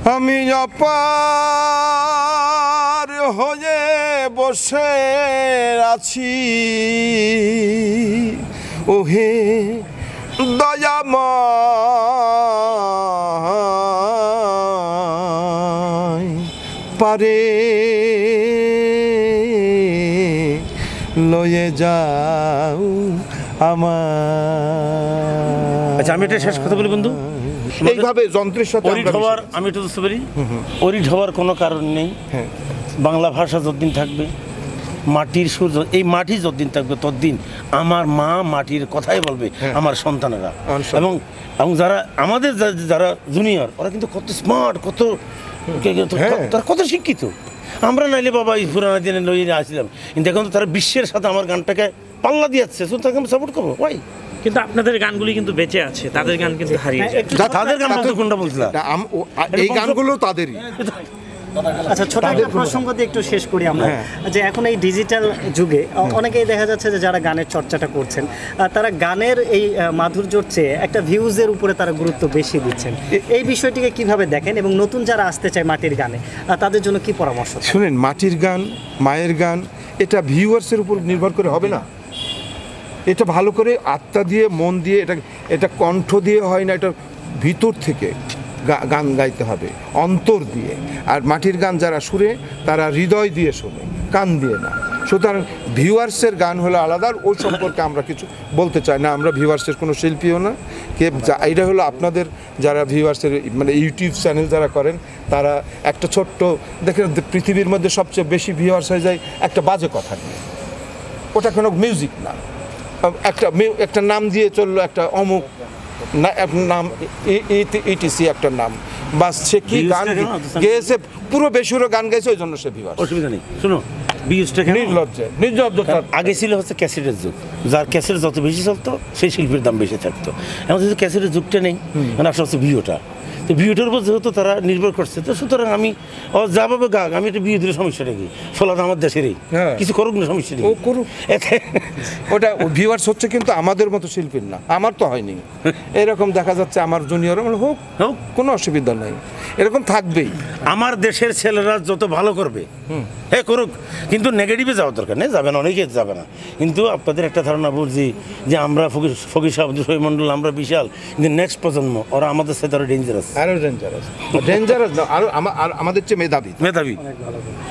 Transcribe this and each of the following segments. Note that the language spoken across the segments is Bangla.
আমি অপার হয়ে বসে আছি ওহে দয়াময় পারে লয়ে যাও আমার। আচ্ছা, আমি এটা শেষ কথা বলি বন্ধু। এইভাবে যন্ত্রের সাথে আমি একটু বুঝতে পারি, অরিড হওয়ার কোনো কারণ নেই। বাংলা ভাষা যতদিন থাকবে, মাটির সুর, এই মাটি যতদিন থাকবে ততদিন আমার মা মাটির কথাই বলবে আমার সন্তানেরা। এবং যারা আমাদের যারা জুনিয়র, ওরা কিন্তু কত স্মার্ট, তারা কত শিক্ষিত। আমরা নাইলে বাবা এই পুরানো দিনে লইয়ে আসছিলাম, কিন্তু এখন তো তারা বিশ্বের সাথে আমার গানটাকে পাল্লা দিয়েছে, তাকে আমি সাপোর্ট করবো। ওই কিন্তু আপনাদের গানগুলি কিন্তু বেঁচে আছে, তাদের গান কিন্তু হারিয়ে যায়। তাদের গান কোনটা বলছিলাম, এই গানগুলো তাদেরই। আচ্ছা, ছোট একটা প্রসঙ্গ দিয়ে একটু শেষ করি আমরা, যে এখন এই ডিজিটাল যুগে অনেকেই দেখা যাচ্ছে যে যারা গানের চর্চাটা করছেন, তারা গানের এই মাধুর্যর চেয়ে একটা ভিউজের উপরে তারা গুরুত্ব বেশি দিচ্ছেন। এই বিষয়টিকে কিভাবে দেখেন এবং নতুন যারা আসতে চায় মাটির গানে, তাদের জন্য কি পরামর্শ? শুনেন, মাটির গান, মায়ের গান, এটা ভিউয়ার্সের উপর নির্ভর করে হবে না। এটা ভালো করে আত্মা দিয়ে, মন দিয়ে, এটা কণ্ঠ দিয়ে হয় না, এটা ভিতর থেকে গান গাইতে হবে, অন্তর দিয়ে। আর মাটির গান যারা শুনে তারা হৃদয় দিয়ে শোনে, কান দিয়ে না। সুতরাং ভিউয়ার্সের গান হলো আলাদা, ওই সম্পর্কে আমরা কিছু বলতে চাই না। আমরা ভিউয়ার্সের কোনো শিল্পীও না। এটা হলো আপনাদের যারা ভিউয়ার্সের মানে ইউটিউব চ্যানেল যারা করেন, তারা একটা ছোট্ট দেখেন, পৃথিবীর মধ্যে সবচেয়ে বেশি ভিউয়ার্স হয়ে যায় একটা বাজে কথা নিয়ে। ওটা কোনো মিউজিক না, একটা নাম দিয়ে চললো, একটা অমুক নাম, ইটিসি একটা নাম, বাস সে কি গান গেয়েছে, পুরো বেসুরো গান গাইছে, ওই জন্য সে ভিউয়ার্স। অসুবিধা নেই। শোনো, নির্লজ্জ আগে ছিল হচ্ছে ক্যাসেটের যুগ, যার ক্যাসেট যত বেশি চলতো সেই শিল্পীর দাম বেশি থাকতো। এখন যেহেতু ক্যাসেটের যুগটা নেই, মানে আসলে হচ্ছে ভিডিওটা, তো ভিডিওটার উপর যেহেতু তারা নির্ভর করছে, তো সুতরাং আমি যা ভাবে গাক, আমি একটা বিয়ে দিলে সমস্যাটা কি, ফলাটা আমার দেশেরই, কিছু করুক না, সমস্যা নেই, ও করুক। ওটা ভিউয়ার্স হচ্ছে, কিন্তু আমাদের মতো শিল্পীর না। আমার তো হয়নি এরকম, দেখা যাচ্ছে আমার জুনিয়র হোক, কোনো অসুবিধা নাই, এরকম থাকবেই। আমার দেশের ছেলেরা যত ভালো করবে, হ্যাঁ করুক, কিন্তু নেগেটিভে যাওয়ার দরকার নেই, যাবে না, অনেকে যাবে না। কিন্তু আপনাদের একটা ধারণা বুঝছি যে আমরা ফকির সাহেব, মণ্ডল, আমরা বিশাল, কিন্তু নেক্সট প্রজন্ম ওরা আমাদের সাথে আরো ডেঞ্জারাস, আরো আমাদের চেয়ে মেধাবী,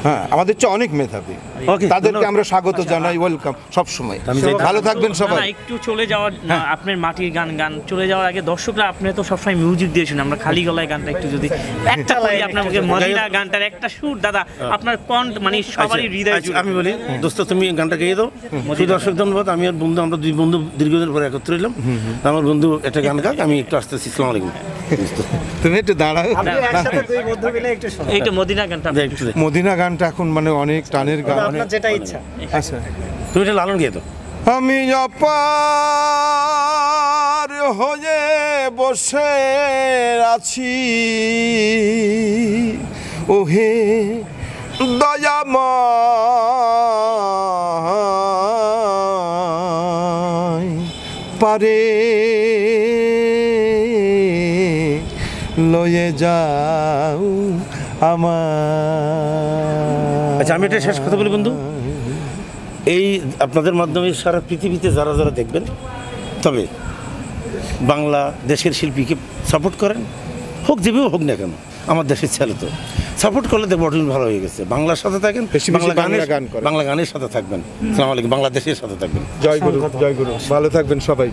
হ্যাঁ, আমাদের চেয়ে অনেক মেধাবী। তাদেরকে আমরা স্বাগত জানাই, ওয়েলকাম সবসময়। ভালো থাকবেন সবাই। একটু চলে যাওয়ার, আপনার মাটির গান চলে যাওয়ার আগে দর্শকরা, আপনি তো সবসময় মিউজিক দিয়ে শুনে, আমরা খালি গলায় গানটা একটু যদি একটা করি, আপনার মুখে মদিনা গানটার একটা সুর, দাদা আপনার কণ্ঠ মানে সবারই হৃদয় জুড়ে। আমি বলি, দোস্ত তুমি গানটা গেয়ে দাও। দর্শক ধন্যবাদ। আমি আর বন্ধু, আমরা দুই বন্ধু দীর্ঘদিন পরে একত্র হইলাম। আমার বন্ধু একটা গান গাক, আমি একটু আসতেছি। আসসালামু আলাইকুম। তুমি একটু দাঁড়াও, এইটা মদিনা গানটা এখন মানে অনেক টানের গান, যেটা ইচ্ছা। আচ্ছা, তুমি এটা লালন গিয়ে দাও। আমি অপার হয়ে বসে আছি ওহে দয়াময় পারে লয়ে যাও আমার। আচ্ছা, আমি এটা শেষ কথা বলি বন্ধু। এই আপনাদের মাধ্যমে সারা পৃথিবীতে যারা যারা দেখবেন, তবে বাংলা দেশের শিল্পীকে সাপোর্ট করেন, হোক যেভাবে হোক না কেন, আমার দেশের ছেলে তো সাপোর্ট করলে দেখবো অটোমেটিক ভালো হয়ে গেছে। বাংলার সাথে থাকেন, বাংলা গানের সাথে থাকবেন। আসসালামু আলাইকুম। বাংলাদেশের সাথে থাকবেন। জয় গুরু, জয় গুরু। ভালো থাকবেন সবাই।